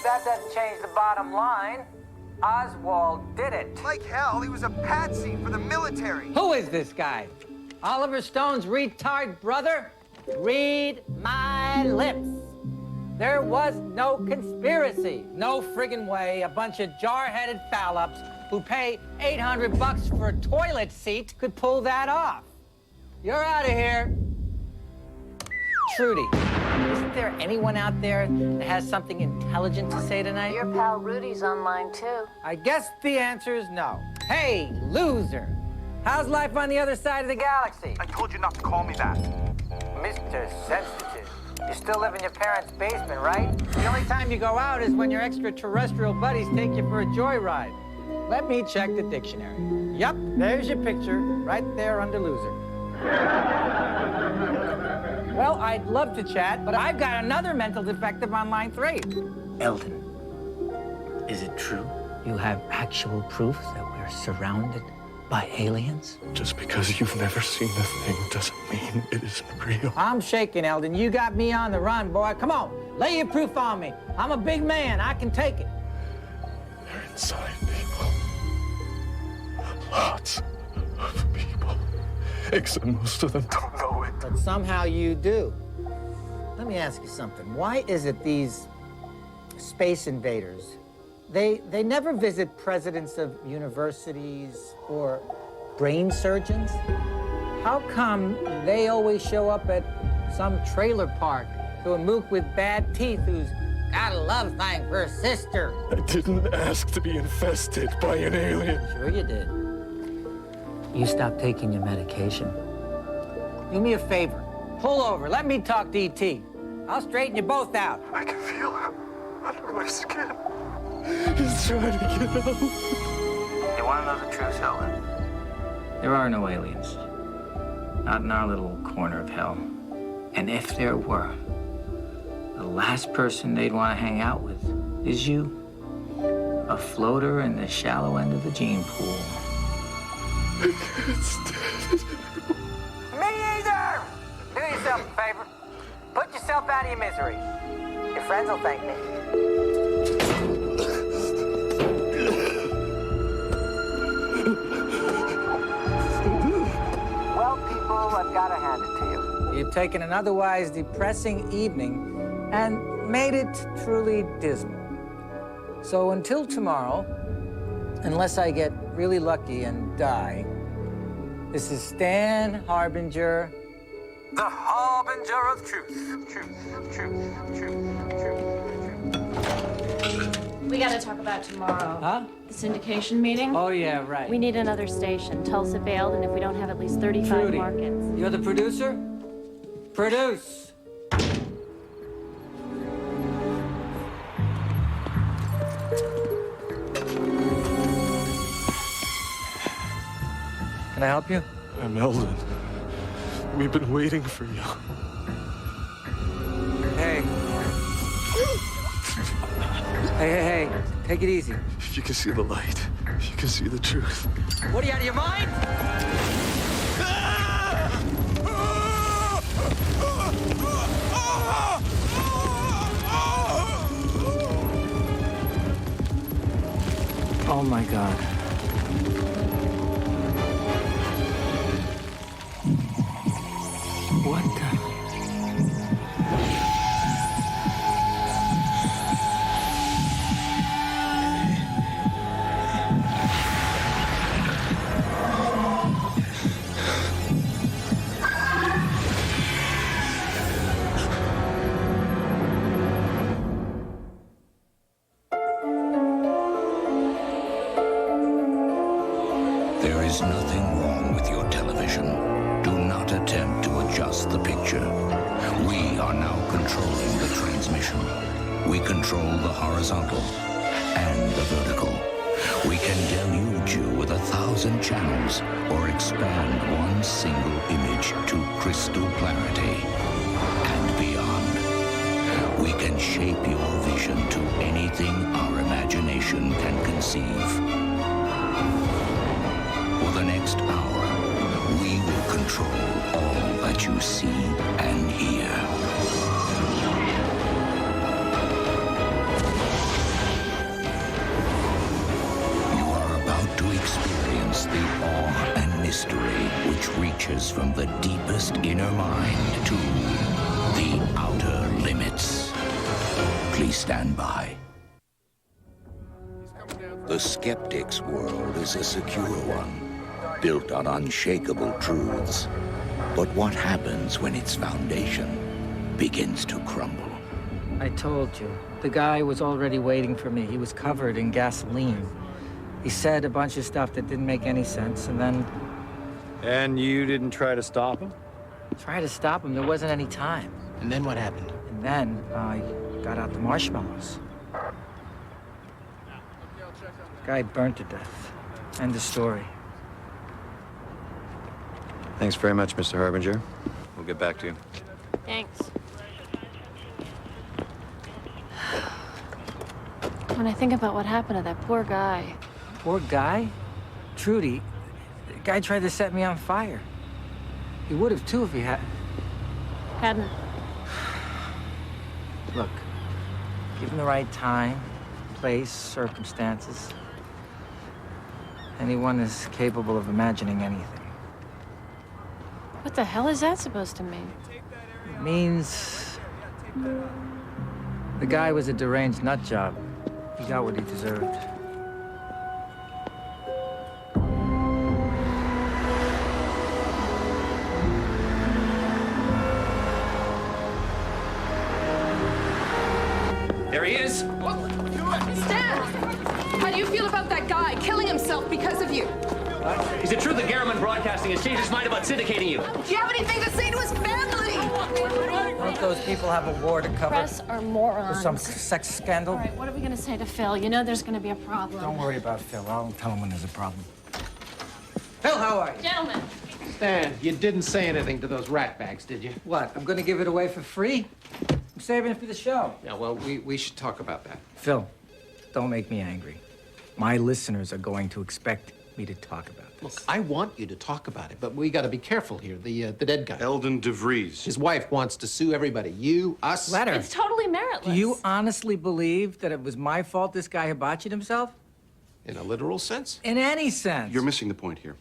that doesn't change the bottom line. Oswald did it. Like hell, he was a patsy for the military. Who is this guy? Oliver Stone's retard brother? Read my lips. There was no conspiracy. No friggin' way a bunch of jar-headed phall-ups who pay $800 for a toilet seat could pull that off. You're out of here. Trudy, isn't there anyone out there that has something intelligent to say tonight? Your pal Rudy's online, too. I guess the answer is no. Hey, loser. How's life on the other side of the galaxy? I told you not to call me that. Mr. Sensitive. You still live in your parents' basement, right? The only time you go out is when your extraterrestrial buddies take you for a joyride. Let me check the dictionary. Yup, there's your picture, right there under loser. Well, I'd love to chat, but I've got another mental defective on line 3. Eldon, is it true? You have actual proof that we're surrounded by aliens? Just because you've never seen a thing doesn't mean it isn't real. I'm shaking, Eldon. You got me on the run, boy. Come on, lay your proof on me. I'm a big man. I can take it. They're inside people. Lots of people. Except most of them don't know it. But somehow you do. Let me ask you something. Why is it these space invaders, they never visit presidents of universities or brain surgeons? How come they always show up at some trailer park to a mook with bad teeth who's got a love thing for a sister? I didn't ask to be infested by an alien. Sure you did. You stopped taking your medication. Do me a favor. Pull over. Let me talk to E.T. I'll straighten you both out. I can feel him under my skin. He's trying to get out. You want to know the truth, Eldon? There are no aliens. Not in our little corner of hell. And if there were, the last person they'd want to hang out with is you. A floater in the shallow end of the gene pool. I can't stand it. Me either! Do yourself a favor. Put yourself out of your misery. Your friends will thank me. Well, people, I've got to hand it to you. You've taken an otherwise depressing evening and made it truly dismal. So until tomorrow, unless I get really lucky and die, this is Stan Harbinger, the Harbinger of Truth. We gotta talk about tomorrow. Huh? The syndication meeting. Oh, yeah, right. We need another station. Tulsa failed, and if we don't have at least 35 Trudy, markets. you're the producer? Produce. Can I help you? I'm Eldon. We've been waiting for you. Hey. Hey. Take it easy. If you can see the light, if you can see the truth. What, are you out of your mind? Oh, my God. What the? There is nothing wrong with your television. Do not attempt to adjust the picture. We are now controlling the transmission. We control the horizontal and the vertical. We can deluge you with 1,000 channels or expand one single image to crystal clarity and beyond. We can shape your vision to anything our imagination can conceive. For the next hour, we will control all that you see and hear. which reaches from the deepest inner mind to the outer limits. Please stand by. The skeptic's world is a secure one, built on unshakable truths. But what happens when its foundation begins to crumble? I told you. The guy was already waiting for me. He was covered in gasoline. He said a bunch of stuff that didn't make any sense, and then... And you didn't try to stop him? Try to stop him. There wasn't any time. And then what happened? And then I got out the marshmallows. The guy burned to death. End of story. Thanks very much, Mr. Harbinger. We'll get back to you. Thanks. When I think about what happened to that poor guy. Poor guy? Trudy, the guy tried to set me on fire. He would have, too, if he Hadn't. Look, given the right time, place, circumstances, anyone is capable of imagining anything. What the hell is that supposed to mean? It means the guy was a deranged nut job. He got what he deserved. There he is. Stan! How do you feel about that guy killing himself because of you? Is it true that Garriman Broadcasting has changed his mind about syndicating you? Do you have anything to say to his family? Don't those people have a war to cover? Press are morons. For some sex scandal? All right, what are we gonna say to Phil? You know there's gonna be a problem. Don't worry about Phil. I'll tell him when there's a problem. Phil, how are you? Gentlemen. Stan, you didn't say anything to those rat bags, did you? What, I'm gonna give it away for free? I'm saving it for the show. Yeah, well, we should talk about that. Phil, don't make me angry. My listeners are going to expect me to talk about this. Look, I want you to talk about it, but we got to be careful here. The dead guy. Eldon DeVries. His wife wants to sue everybody. You, us. Let her. It's totally meritless. Do you honestly believe that it was my fault this guy hibachied himself? In a literal sense? In any sense. You're missing the point here.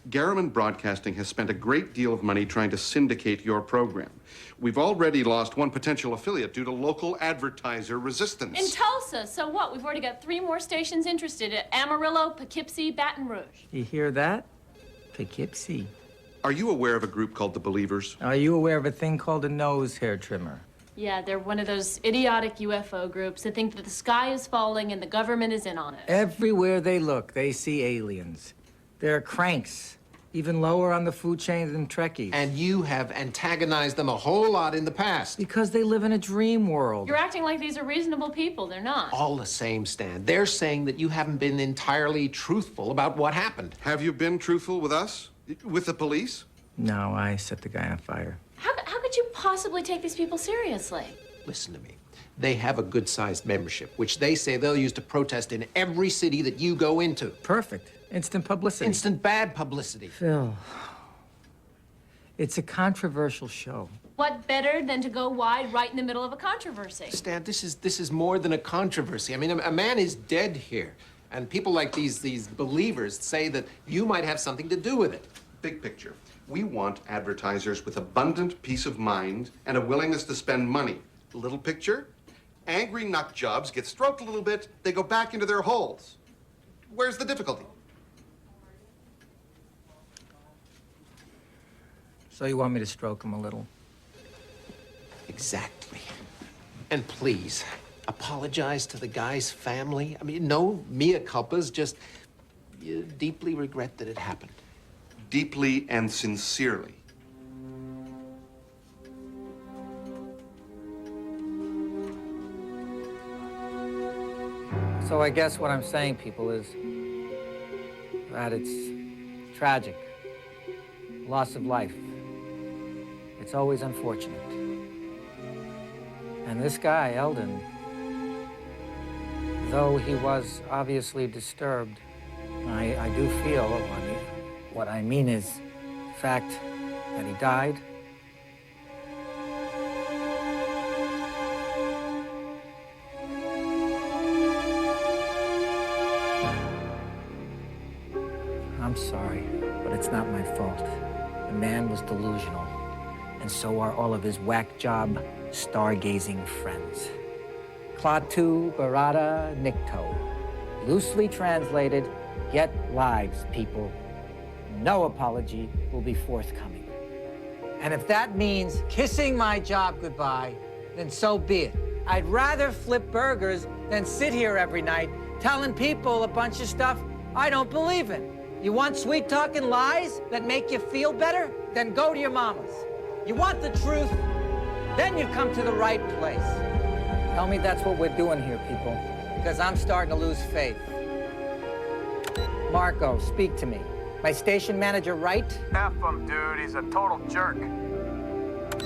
Garriman Broadcasting has spent a great deal of money trying to syndicate your program. We've already lost one potential affiliate due to local advertiser resistance. In Tulsa, so what? We've already got 3 more stations interested at Amarillo, Poughkeepsie, Baton Rouge. You hear that? Poughkeepsie. Are you aware of a group called the Believers? Are you aware of a thing called a nose hair trimmer? Yeah, they're one of those idiotic UFO groups that think that the sky is falling and the government is in on it. Everywhere they look, they see aliens. They're cranks. Even lower on the food chain than Trekkies. And you have antagonized them a whole lot in the past. Because they live in a dream world. You're acting like these are reasonable people. They're not. All the same, Stan. They're saying that you haven't been entirely truthful about what happened. Have you been truthful with us? With the police? No, I set the guy on fire. How could you possibly take these people seriously? Listen to me. They have a good-sized membership, which they say they'll use to protest in every city that you go into. Perfect. Instant publicity. Instant bad publicity. Phil, it's a controversial show. What better than to go wide right in the middle of a controversy? Stan, this is more than a controversy. I mean, a man is dead here. And people like these believers say that you might have something to do with it. Big picture. We want advertisers with abundant peace of mind and a willingness to spend money. Little picture? Angry nut jobs get stroked a little bit, they go back into their holes. Where's the difficulty? So you want me to stroke him a little? Exactly. And please, apologize to the guy's family. I mean, no mea culpas, just you deeply regret that it happened. Deeply and sincerely. So I guess what I'm saying, people, is that it's tragic. Loss of life. It's always unfortunate. And this guy, Eldon, though he was obviously disturbed, I do feel, what I mean is the fact that he died. I'm sorry, but it's not my fault. The man was delusional, and so are all of his whack job, stargazing friends. Klaatu Barada Nikto. Loosely translated, get lives, people. No apology will be forthcoming. And if that means kissing my job goodbye, then so be it. I'd rather flip burgers than sit here every night telling people a bunch of stuff I don't believe in. You want sweet-talking lies that make you feel better? Then go to your mama's. You want the truth? Then you come to the right place. Tell me that's what we're doing here, people, because I'm starting to lose faith. Marco, speak to me. My station manager right? F him, dude. He's a total jerk.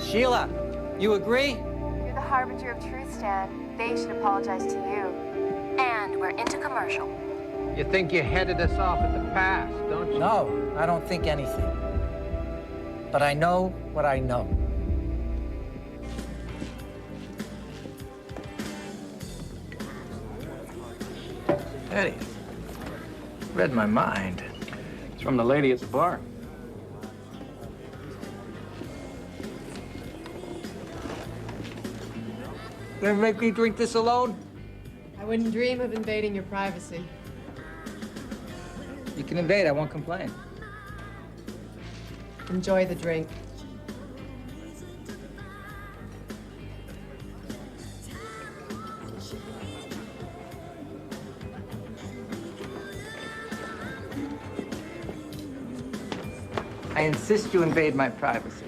Sheila, you agree? You're the harbinger of truth, Stan. They should apologize to you. And we're into commercial. You think you headed us off at the pass, don't you? No, I don't think anything. But I know what I know. Eddie, read my mind. It's from the lady at the bar. Gonna make me drink this alone? I wouldn't dream of invading your privacy. You can invade, I won't complain. Enjoy the drink. I insist you invade my privacy.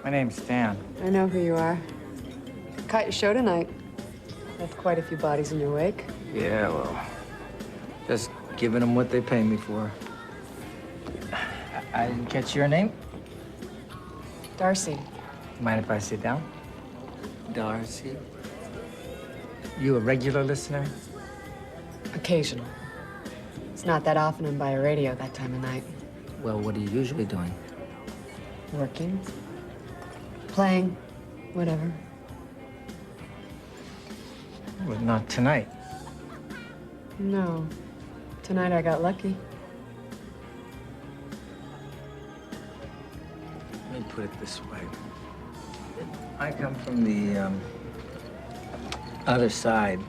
My name's Stan. I know who you are. Caught your show tonight. Left quite a few bodies in your wake. Yeah, well, just giving them what they pay me for. I didn't catch your name. Darcy. Mind if I sit down? Darcy. You a regular listener? Occasional. It's not that often I'm by a radio that time of night. Well, what are you usually doing? Working. Playing. Whatever. Well, not tonight. No. Tonight I got lucky. Let me put it this way. I come from the other side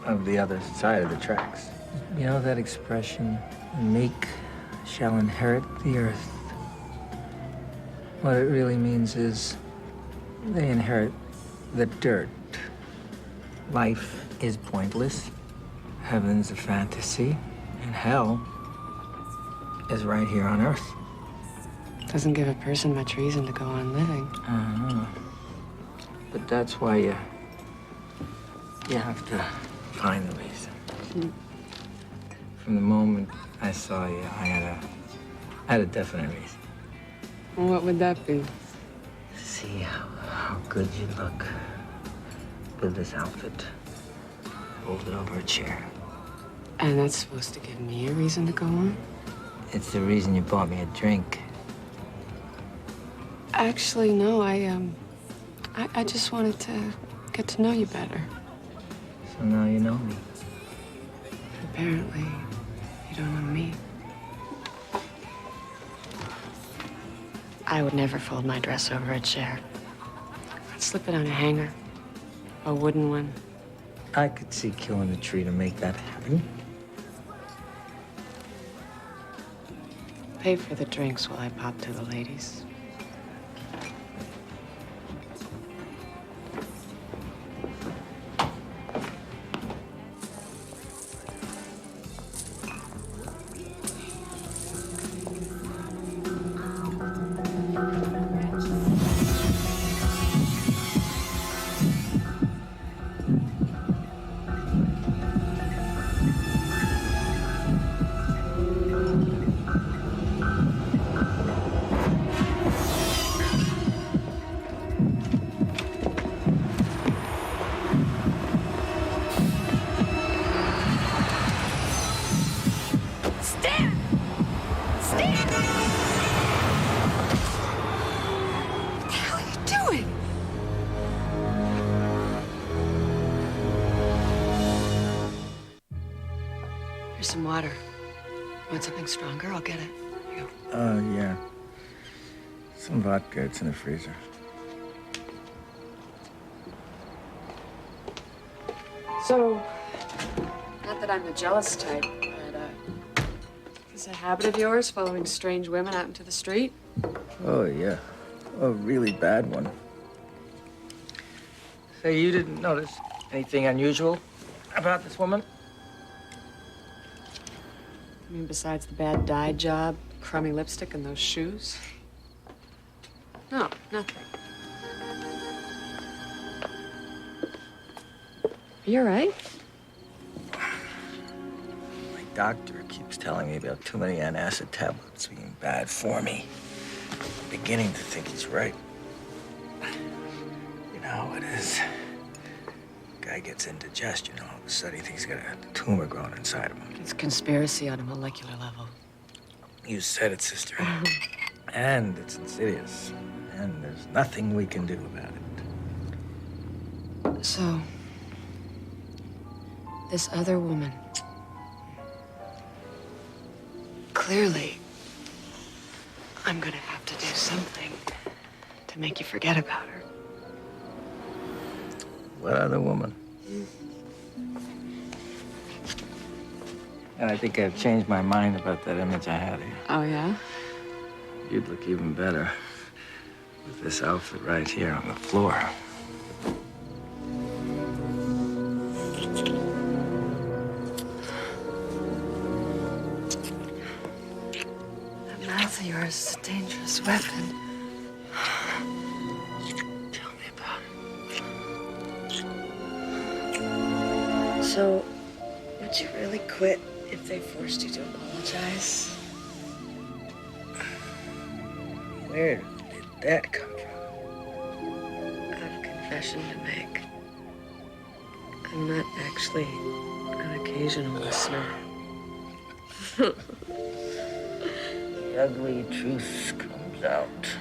of the other side of the tracks. You know that expression, the meek shall inherit the earth? What it really means is they inherit the dirt. Life is pointless. Heaven's a fantasy. And hell is right here on earth. Doesn't give a person much reason to go on living. But that's why you have to find the reason. From the moment I saw you, I had a definite reason. Well, what would that be? See how good you look with this outfit. Hold it over a chair. And that's supposed to give me a reason to go on? It's the reason you bought me a drink. Actually, no. I just wanted to get to know you better. So now you know me. Apparently, you don't know me. I would never fold my dress over a chair. I'd slip it on a hanger, a wooden one. I could see killing a tree to make that happen. Pay for the drinks while I pop to the ladies. Here's some water. Want something stronger? I'll get it. you? Yeah. Some vodka, it's in the freezer. So, not that I'm the jealous type, but, is it a habit of yours following strange women out into the street? Oh, yeah. A really bad one. Say, you didn't notice anything unusual about this woman? I mean, besides the bad dye job, crummy lipstick, and those shoes? No, nothing. You all right? My doctor keeps telling me about too many antacid tablets being bad for me. I'm beginning to think he's right. You know how it is. Guy gets indigestion, all of a sudden he thinks he's got a tumor growing inside of him. It's conspiracy on a molecular level. You said it, sister. And it's insidious. And there's nothing we can do about it. So, this other woman, clearly, I'm gonna have to do something to make you forget about her. What other woman? And I think I've changed my mind about that image I had of you. Oh, yeah? You'd look even better with this outfit right here on the floor. That mouth of yours is a dangerous weapon. Tell me about it. So, would you really quit if they forced you to apologize? Where did that come from? I have a confession to make. I'm not actually an occasional listener. The ugly truth comes out.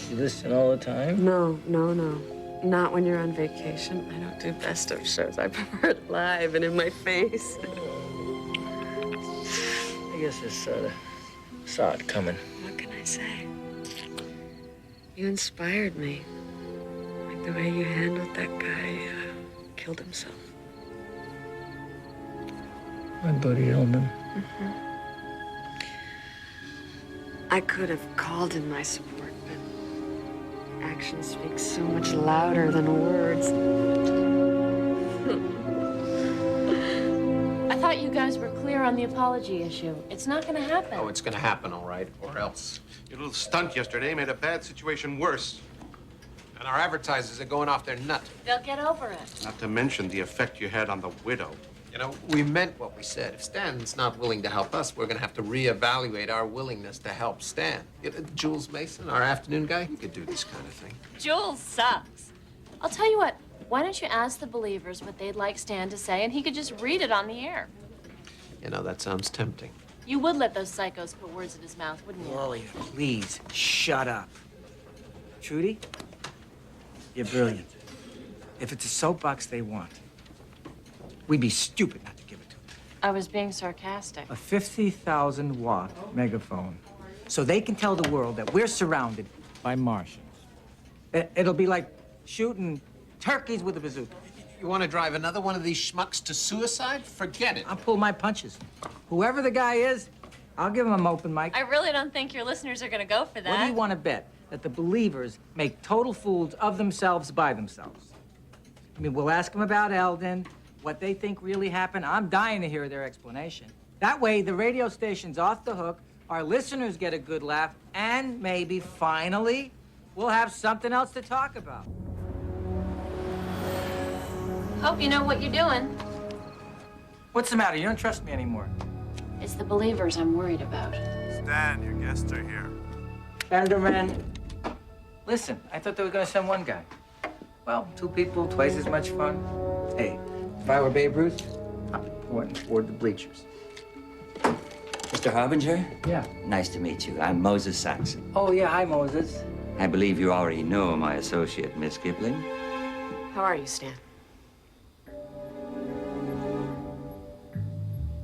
You listen all the time? No. Not when you're on vacation. I don't do best of shows. I prefer it live and in my face. I guess I saw it coming. What can I say? You inspired me. Like the way you handled that guy killed himself. My buddy Hellman. I could have called in my support, but action speaks so much louder than words. I thought you guys were clear on the apology issue. It's not gonna happen. Oh, it's gonna happen, all right, or else. Your little stunt yesterday made a bad situation worse. And our advertisers are going off their nut. They'll get over it. Not to mention the effect you had on the widow. You know, we meant what we said. If Stan's not willing to help us, we're gonna have to reevaluate our willingness to help Stan. Jules Mason, our afternoon guy, he could do this kind of thing. Jules sucks. I'll tell you what, why don't you ask the believers what they'd like Stan to say, and he could just read it on the air. You know, that sounds tempting. You would let those psychos put words in his mouth, wouldn't you? Gloria, please, shut up. Trudy, you're brilliant. If it's a soapbox they want, we'd be stupid not to give it to them. I was being sarcastic. A 50,000-watt megaphone, so they can tell the world that we're surrounded by Martians. It'll be like shooting turkeys with a bazooka. You want to drive another one of these schmucks to suicide? Forget it. I'll pull my punches. Whoever the guy is, I'll give him an open mic. I really don't think your listeners are gonna go for that. What do you want to bet? That the believers make total fools of themselves by themselves? I mean, we'll ask them about Eldon, what they think really happened. I'm dying to hear their explanation. That way, the radio station's off the hook, our listeners get a good laugh, and maybe, finally, we'll have something else to talk about. Hope you know what you're doing. What's the matter? You don't trust me anymore. It's the believers I'm worried about. Stan, your guests are here. Enderman, listen, I thought they were going to send one guy. Well, two people, twice as much fun. Hey, if I were Babe Ruth, I'd be pouring toward the bleachers. Mr. Harbinger? Yeah. Nice to meet you. I'm Moses Saxon. Oh, yeah, hi, Moses. I believe you already know my associate, Miss Kipling. How are you, Stan?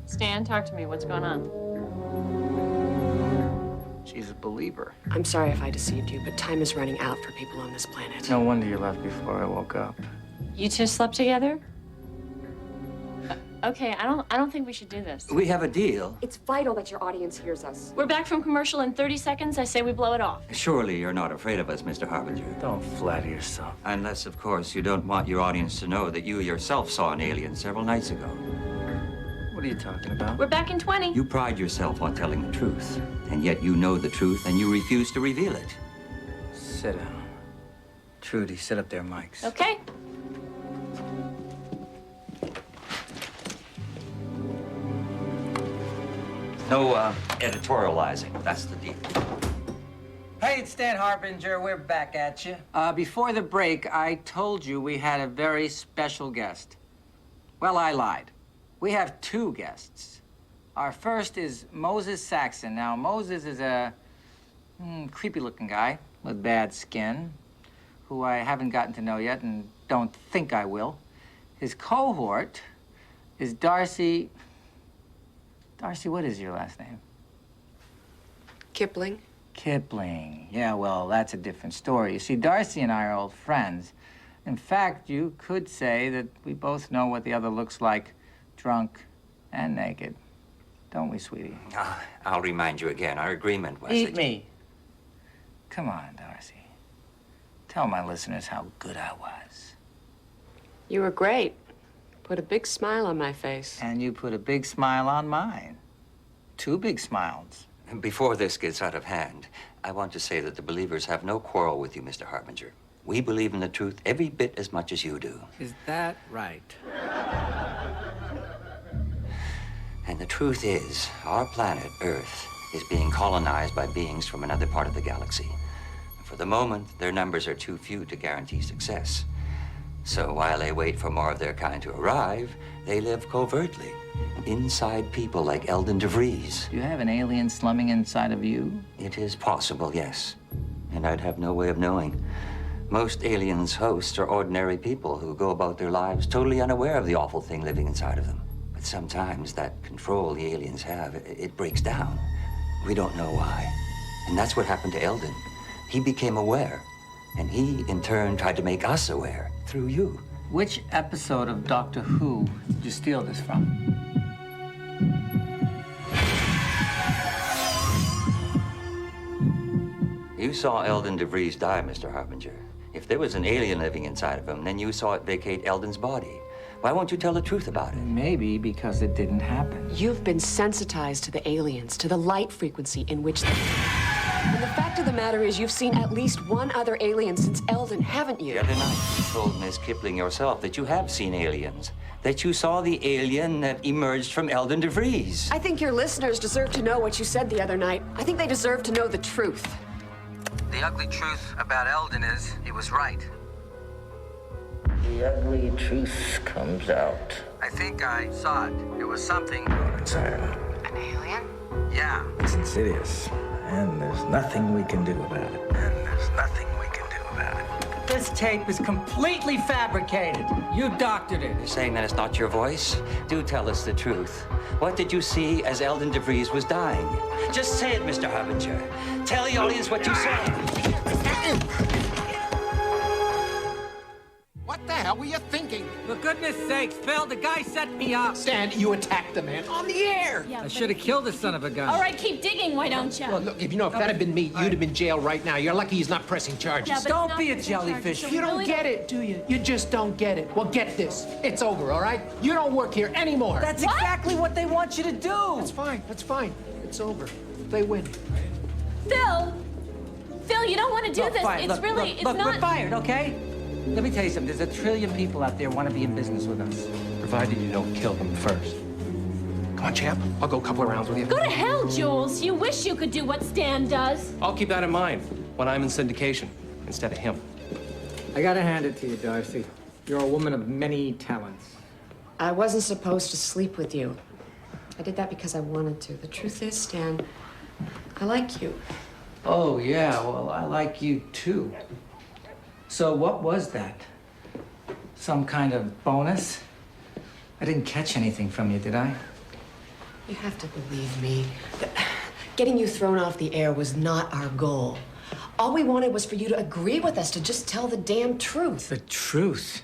Stan, talk to me. What's going on? She's a believer. I'm sorry if I deceived you, but time is running out for people on this planet. No wonder you left before I woke up. You two slept together? Okay, I don't think we should do this. We have a deal. It's vital that your audience hears us. We're back from commercial in 30 seconds. I say we blow it off. Surely you're not afraid of us, Mr. Harbinger. Don't flatter yourself. Unless, of course, you don't want your audience to know that you yourself saw an alien several nights ago. What are you talking about? We're back in 20. You pride yourself on telling the truth, and yet you know the truth and you refuse to reveal it. Sit down. Trudy, sit up there, Mike's. Okay. No editorializing. That's the deal. Hey, it's Stan Harbinger. We're back at you. Before the break, I told you we had a very special guest. Well, I lied. We have two guests. Our first is Moses Saxon. Now, Moses is a creepy-looking guy with bad skin, who I haven't gotten to know yet and don't think I will. His cohort is Darcy... Darcy, what is your last name? Kipling? Kipling. Yeah, well, that's a different story. You see, Darcy and I are old friends. In fact, you could say that we both know what the other looks like, drunk and naked. Don't we, sweetie? I'll remind you again. Our agreement was Eat me. Come on, Darcy. Tell my listeners how good I was. You were great. Put a big smile on my face. And you put a big smile on mine. Two big smiles. Before this gets out of hand, I want to say that the believers have no quarrel with you, Mr. Harbinger. We believe in the truth every bit as much as you do. Is that right? And the truth is, our planet, Earth, is being colonized by beings from another part of the galaxy. For the moment, their numbers are too few to guarantee success. So while they wait for more of their kind to arrive, they live covertly, inside people like Eldon DeVries. Do you have an alien slumming inside of you? It is possible, yes. And I'd have no way of knowing. Most aliens' hosts are ordinary people who go about their lives totally unaware of the awful thing living inside of them. But sometimes that control the aliens have, it breaks down. We don't know why. And that's what happened to Eldon. He became aware. And he, in turn, tried to make us aware through you. Which episode of Doctor Who did you steal this from? You saw Eldon DeVries die, Mr. Harbinger. If there was an alien living inside of him, then you saw it vacate Eldon's body. Why won't you tell the truth about it? Maybe because it didn't happen. You've been sensitized to the aliens, to the light frequency in which they... And the fact of the matter is you've seen at least one other alien since Eldon, haven't you? The other night, you told Miss Kipling yourself that you have seen aliens. That you saw the alien that emerged from Eldon DeVries. I think your listeners deserve to know what you said the other night. I think they deserve to know the truth. The ugly truth about Eldon is he was right. The ugly truth comes out. I think I saw it. It was something. Inside. An alien? Yeah. It's insidious. And there's nothing we can do about it. This tape is completely fabricated. You doctored it. You're saying that it's not your voice? Do tell us the truth. What did you see as Eldon DeVries was dying? Just say it, Mr. Harbinger. Tell the audience what you saw. What the hell were you thinking? For goodness sakes, Phil, the guy set me up. Stan, you attacked the man on the air. Yeah, I should have killed the son of a gun. All right, keep digging, why don't you? Well, look, if that had been me, you'd have been jailed right now. You're lucky he's not pressing charges. Yeah, but Don't it's be not a pressing charges, jellyfish. so You we don't really get it, do you? You just don't get it. Well, get this. It's over, all right? You don't work here anymore. That's exactly what they want you to do. That's fine. That's fine. It's over. They win. Phil! Phil, you don't want to do Look, this. fine. It's Look, really, look, it's look, not... we're fired, okay? Let me tell you something. There's a trillion people out there want to be in business with us. Provided you don't kill them first. Come on, champ. I'll go a couple of rounds with you. Go to hell, Jules. You wish you could do what Stan does. I'll keep that in mind when I'm in syndication instead of him. I gotta hand it to you, Darcy. You're a woman of many talents. I wasn't supposed to sleep with you. I did that because I wanted to. The truth is, Stan, I like you. Oh, yeah. Well, I like you, too. So what was that? Some kind of bonus? I didn't catch anything from you, did I? You have to believe me. Getting you thrown off the air was not our goal. All we wanted was for you to agree with us, to just tell the damn truth. The truth?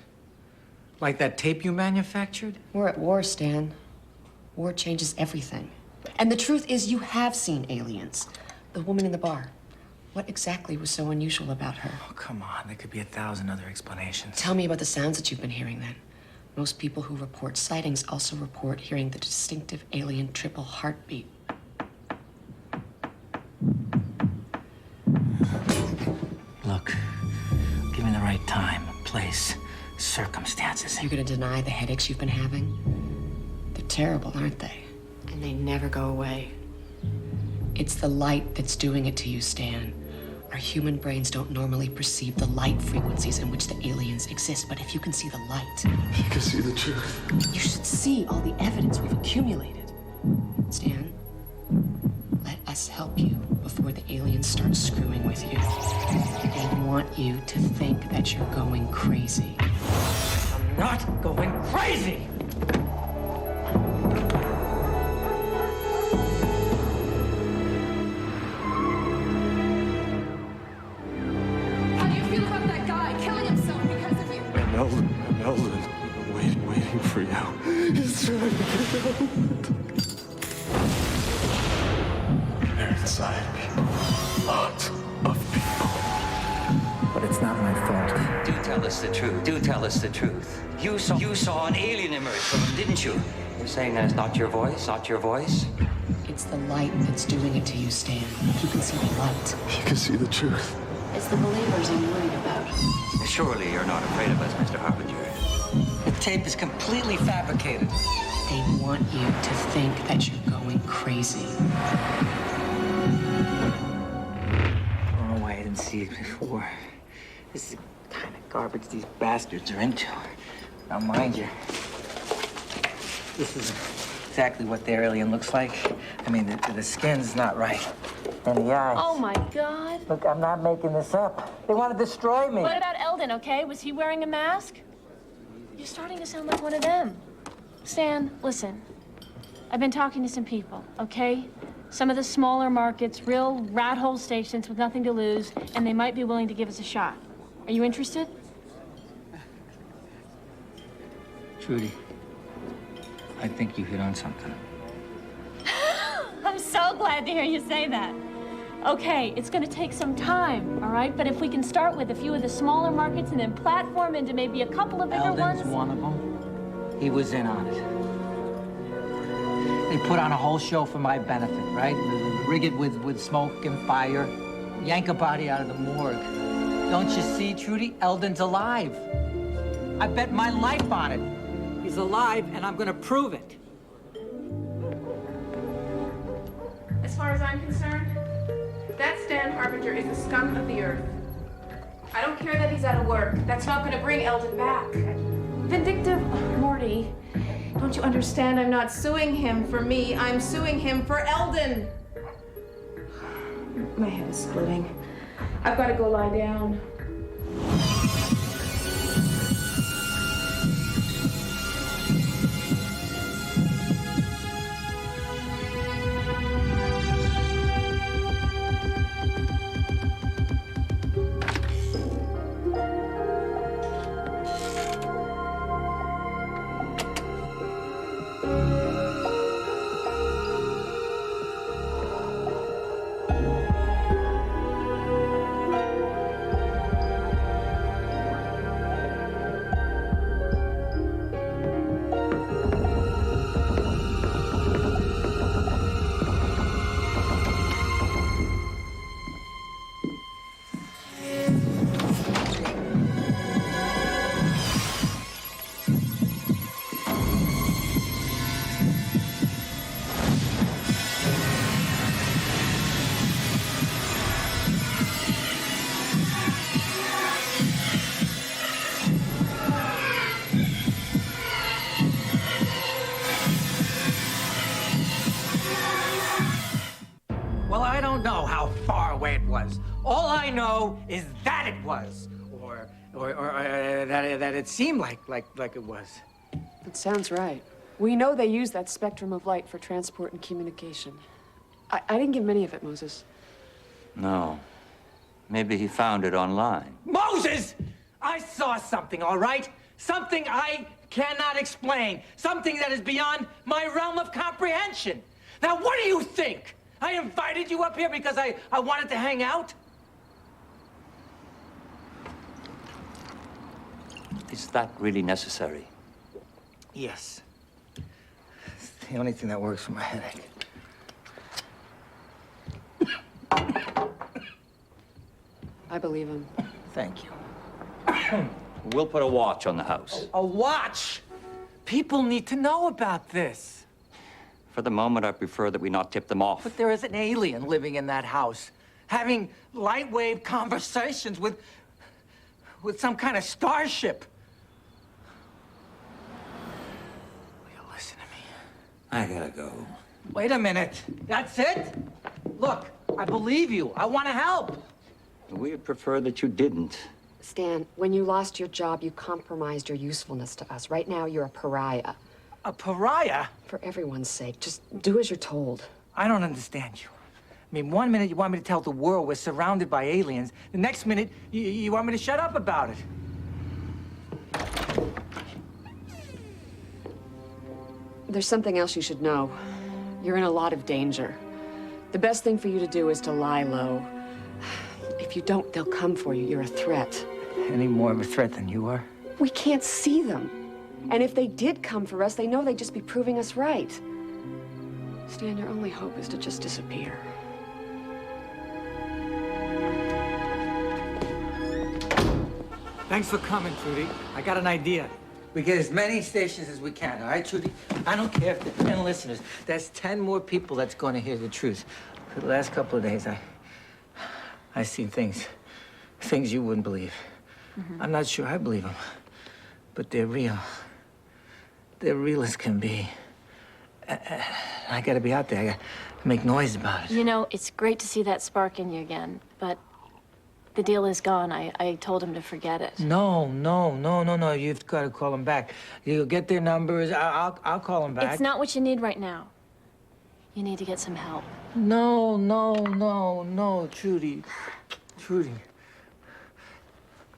Like that tape you manufactured? We're at war, Stan. War changes everything. And the truth is, you have seen aliens. The woman in the bar. What exactly was so unusual about her? Oh, come on. There could be 1,000 other explanations. Tell me about the sounds that you've been hearing, then. Most people who report sightings also report hearing the distinctive alien triple heartbeat. Look, given the right time, place, circumstances. You're gonna deny the headaches you've been having? They're terrible, aren't they? And they never go away. It's the light that's doing it to you, Stan. Our human brains don't normally perceive the light frequencies in which the aliens exist, but if you can see the light... You can see the truth. You should see all the evidence we've accumulated. Stan, let us help you before the aliens start screwing with you. They want you to think that you're going crazy. I'm not going crazy! Eldon, waiting for you. He's trying to get out. They're inside me. Lots of people. But it's not my fault. Do tell us the truth. Do tell us the truth. You saw an alien emerge from him, didn't you? You're saying that it's not your voice? Not your voice? It's the light that's doing it to you, Stan. You can see the light. You can see the truth. It's the believers I'm worried about. Surely you're not afraid of us, Mr. Harbinger. The tape is completely fabricated. They want you to think that you're going crazy. I don't know why I didn't see it before. This is the kind of garbage these bastards are into. Now, mind you, this is exactly what their alien looks like. I mean, the skin's not right. And the eyes. Oh, my God. Look, I'm not making this up. They want to destroy me. What about Eldon, okay? Was he wearing a mask? You're starting to sound like one of them. Stan, listen. I've been talking to some people, okay? Some of the smaller markets, real rat hole stations with nothing to lose, and they might be willing to give us a shot. Are you interested? Trudy, I think you hit on something. I'm so glad to hear you say that. Okay, it's gonna take some time, all right? But if we can start with a few of the smaller markets and then platform into maybe a couple of bigger Eldon's ones. one of them. He was in on it. They put on a whole show for my benefit, right? Rig it with smoke and fire. Yank a body out of the morgue. Don't you see, Trudy? Eldon's alive. I bet my life on it. He's alive, and I'm gonna prove it. As far as I'm concerned, that Stan Harbinger is the scum of the earth. I don't care that he's out of work. That's not going to bring Eldon back. Vindictive Morty, don't you understand? I'm not suing him for me. I'm suing him for Eldon. My head is splitting. I've got to go lie down. Well, I don't know how far away it was. All I know is that it was, or that it seemed like it was. It sounds right. We know they use that spectrum of light for transport and communication. I didn't give him any of it, Moses. No. Maybe he found it online. Moses! I saw something, all right? Something I cannot explain. Something that is beyond my realm of comprehension. Now, what do you think? I invited you up here because I wanted to hang out? Is that really necessary? Yes. It's the only thing that works for my headache. I believe him. Thank you. We'll put a watch on the house. A watch? People need to know about this. For the moment, I prefer that we not tip them off. But there is an alien living in that house, having light-wave conversations with some kind of starship. Will you listen to me? I gotta go. Wait a minute. That's it? Look, I believe you. I want to help. We'd prefer that you didn't. Stan, when you lost your job, you compromised your usefulness to us. Right now, you're a pariah. A pariah? For everyone's sake, just do as you're told. I don't understand you. I mean, one minute you want me to tell the world we're surrounded by aliens. The next minute, you want me to shut up about it. There's something else you should know. You're in a lot of danger. The best thing for you to do is to lie low. If you don't, they'll come for you. You're a threat. Any more of a threat than you are? We can't see them. And if they did come for us, they know they'd just be proving us right. Stan, your only hope is to just disappear. Thanks for coming, Trudy. I got an idea. We get as many stations as we can, all right, Trudy? I don't care if there are 10 listeners. That's 10 more people that's going to hear the truth. For the last couple of days, I've seen things you wouldn't believe. I'm not sure I believe them, but they're real. They're real as can be. I gotta be out there. I gotta make noise about it. You know, it's great to see that spark in you again, but the deal is gone. I told him to forget it. No. You've got to call them back. You'll get their numbers. I'll call them back. It's not what you need right now. You need to get some help. No, Trudy. Trudy.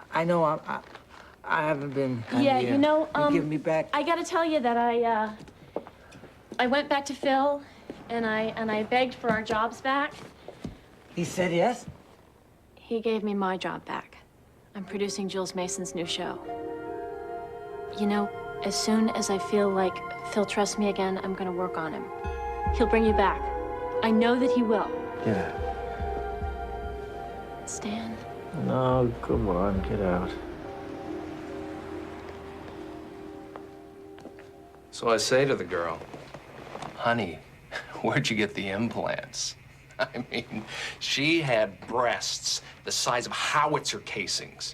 I know I haven't been kind Yeah, of, you know, you give me back. I gotta tell you that I went back to Phil and I begged for our jobs back. He said yes? He gave me my job back. I'm producing Jules Mason's new show. You know, as soon as I feel like Phil trusts me again, I'm gonna work on him. He'll bring you back. I know that he will. Get out. Stan. No, come on, get out. So I say to the girl, honey, where'd you get the implants? I mean, she had breasts the size of howitzer casings.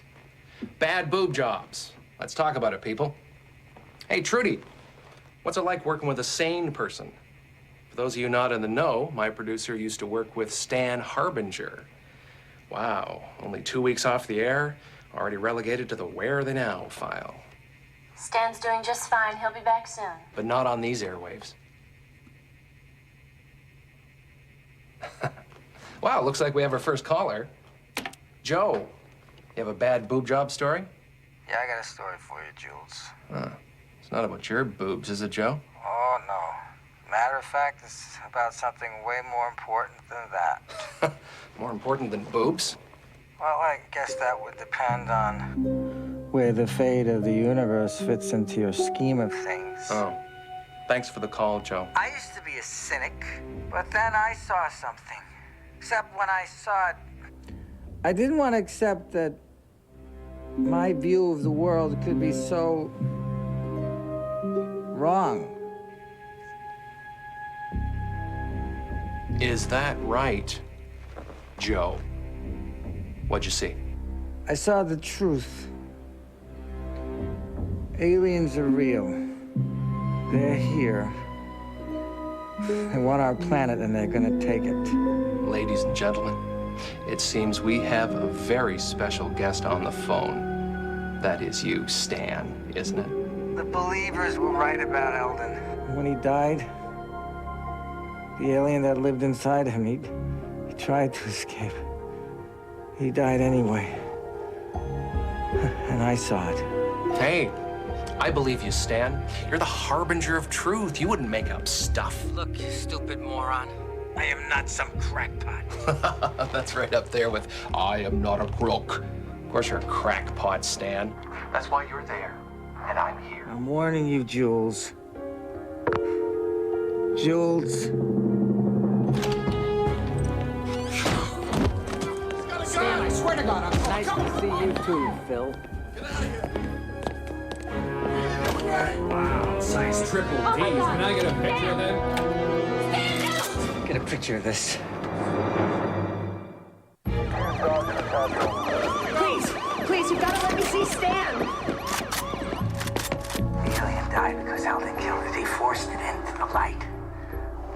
Bad boob jobs. Let's talk about it, people. Hey, Trudy, what's it like working with a sane person? For those of you not in the know, my producer used to work with Stan Harbinger. Wow, only 2 weeks off the air, already relegated to the Where Are They Now file. Stan's doing just fine. He'll be back soon. But not on these airwaves. Wow, looks like we have our first caller. Joe, you have a bad boob job story? Yeah, I got a story for you, Jules. Huh. It's not about your boobs, is it, Joe? Oh, no. Matter of fact, it's about something way more important than that. More important than boobs? Well, I guess that would depend on Where the fate of the universe fits into your scheme of things. Oh. Thanks for the call, Joe. I used to be a cynic, but then I saw something. Except when I saw it, I didn't want to accept that my view of the world could be so wrong. Is that right, Joe? What'd you see? I saw the truth. Aliens are real. They're here. They want our planet and they're gonna take it. Ladies and gentlemen, it seems we have a very special guest on the phone. That is you, Stan, isn't it? the believers were right about Eldon. When he died, The alien that lived inside him, he tried to escape. He died anyway. And I saw it. Hey, I believe you, Stan. You're the harbinger of truth. You wouldn't make up stuff. Look, you stupid moron. I am not some crackpot. That's right up there with, I am not a crook. Of course you're a crackpot, Stan. That's why you're there, and I'm here. I'm warning you, Jules. Jules. Stan, I swear to God, I'm nice to see you too, Phil. Wow, size triple D's. Can I get a picture of that? Get a picture of this. Please, you've got to let me see Stan. The alien died because Eldon killed it. He forced it into the light.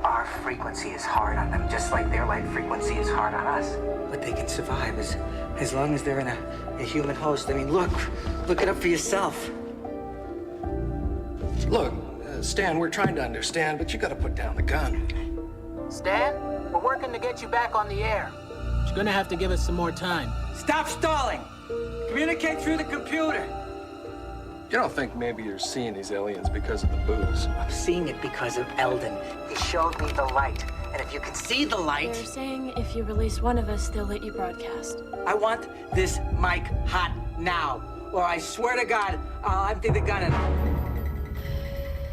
Our frequency is hard on them, just like their light frequency is hard on us. But they can survive as long as they're in a human host. I mean, look it up for yourself. Look, Stan, we're trying to understand, but you gotta put down the gun. Stan, we're working to get you back on the air. You're gonna have to give us some more time. Stop stalling! Communicate through the computer. You don't think maybe you're seeing these aliens because of the booze? I'm seeing it because of Eldon. He showed me the light. And if you can see the light... They're saying if you release one of us, they'll let you broadcast. I want this mic hot now, or I swear to God, I'll empty the gun in it.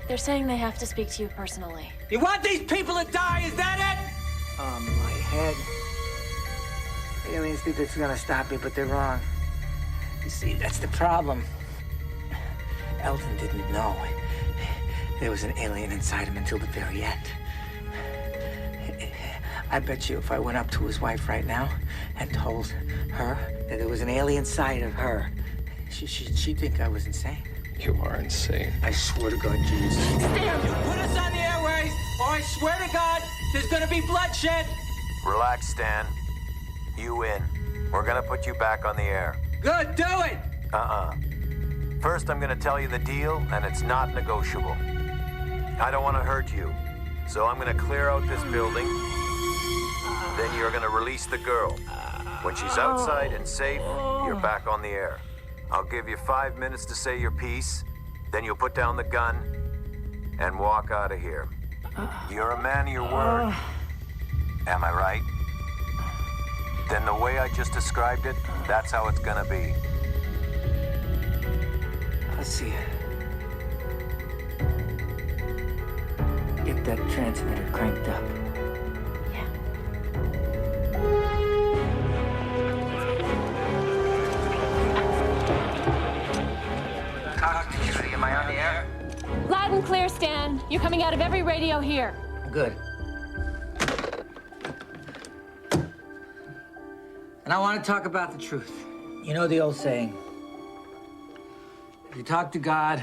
They're saying they have to speak to you personally. You want these people to die, is that it? My head. Aliens think this is gonna stop me, but they're wrong. You see, that's the problem. Eldon didn't know there was an alien inside him until the very end. I bet you if I went up to his wife right now and told her that there was an alien inside of her, she'd think I was insane. You are insane. I swear to God, Jesus. Stan! You put us on the airways, or I swear to God, there's gonna be bloodshed. Relax, Stan. You win. We're gonna put you back on the air. Good, do it! First, I'm gonna tell you the deal, and it's not negotiable. I don't want to hurt you, so I'm gonna clear out this building. Then you're gonna release the girl. When she's outside and safe, you're back on the air. I'll give you 5 minutes to say your piece, then you'll put down the gun and walk out of here. You're a man of your word. Am I right? Then the way I just described it, that's how it's gonna be. I'll see you. Get that transmitter cranked up. Talk to Judy. Am I on the air? Loud and clear, Stan. You're coming out of every radio here. Good. And I want to talk about the truth. You know the old saying, if you talk to God,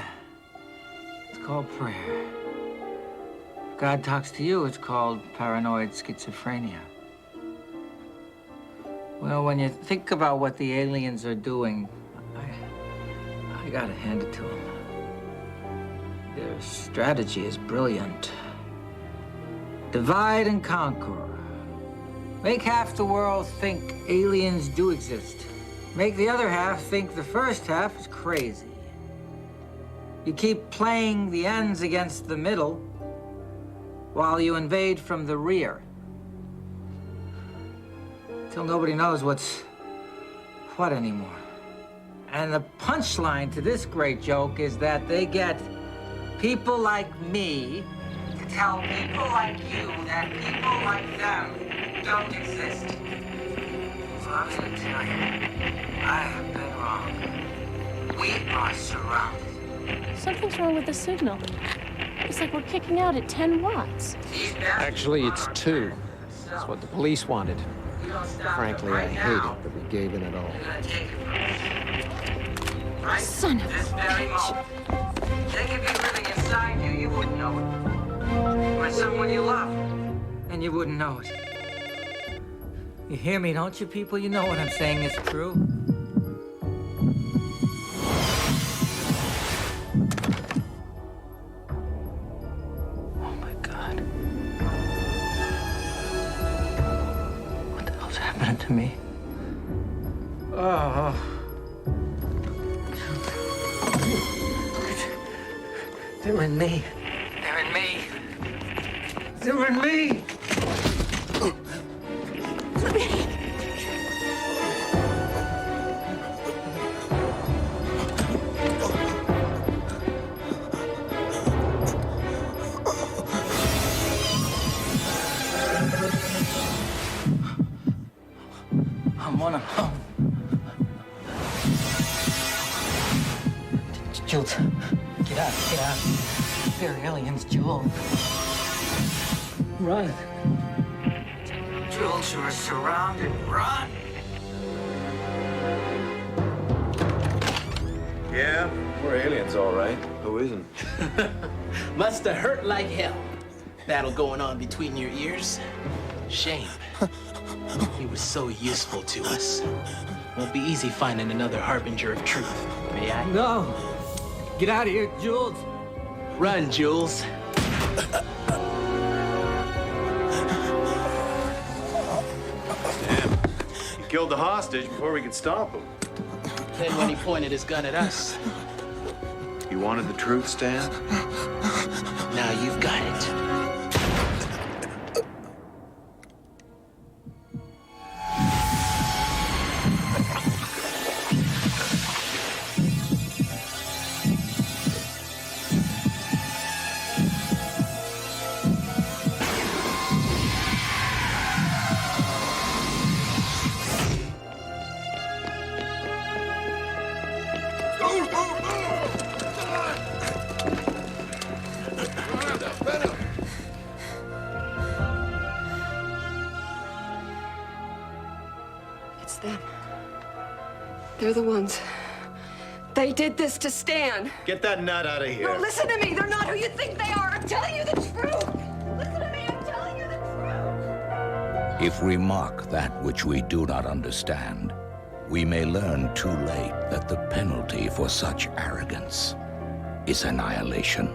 it's called prayer. If God talks to you, it's called paranoid schizophrenia. Well, when you think about what the aliens are doing, I gotta hand it to them. Their strategy is brilliant. Divide and conquer. Make half the world think aliens do exist. Make the other half think the first half is crazy. You keep playing the ends against the middle while you invade from the rear. Till nobody knows what's what anymore. And the punchline to this great joke is that they get people like me to tell people like you that people like them don't exist. So I'm gonna tell you, I have been wrong. We are surrounded. Something's wrong with the signal. It's like we're kicking out at 10 watts. Actually, it's 2. That's what the police wanted. Frankly, I hate it that we gave in at all. Son of a bitch. They could be living inside you. You wouldn't know it. Or someone you love. And you wouldn't know it. You hear me, don't you, people? You know what I'm saying is true. Oh, my God. to me. Oh. They're in me. They're in me. They're in me. I'm on them. Jules, get out, get out. They're aliens, Jules. Run. Jules, you're surrounded. Run. Yeah, we're aliens, all right. Who isn't? Must have hurt like hell. Battle going on between your ears. Shame. He was so useful to us. Won't be easy finding another harbinger of truth. May I? No. Get out of here, Jules. Run, Jules. Damn. He killed the hostage before we could stop him. Then when he pointed his gun at us. You wanted the truth, Stan? Now you've got it. It's them. They're the ones. They did this to Stan. Get that nut out of here. No, listen to me. They're not who you think they are. I'm telling you the truth. Listen to me. I'm telling you the truth. If we mock that which we do not understand, we may learn too late that the penalty for such arrogance is annihilation.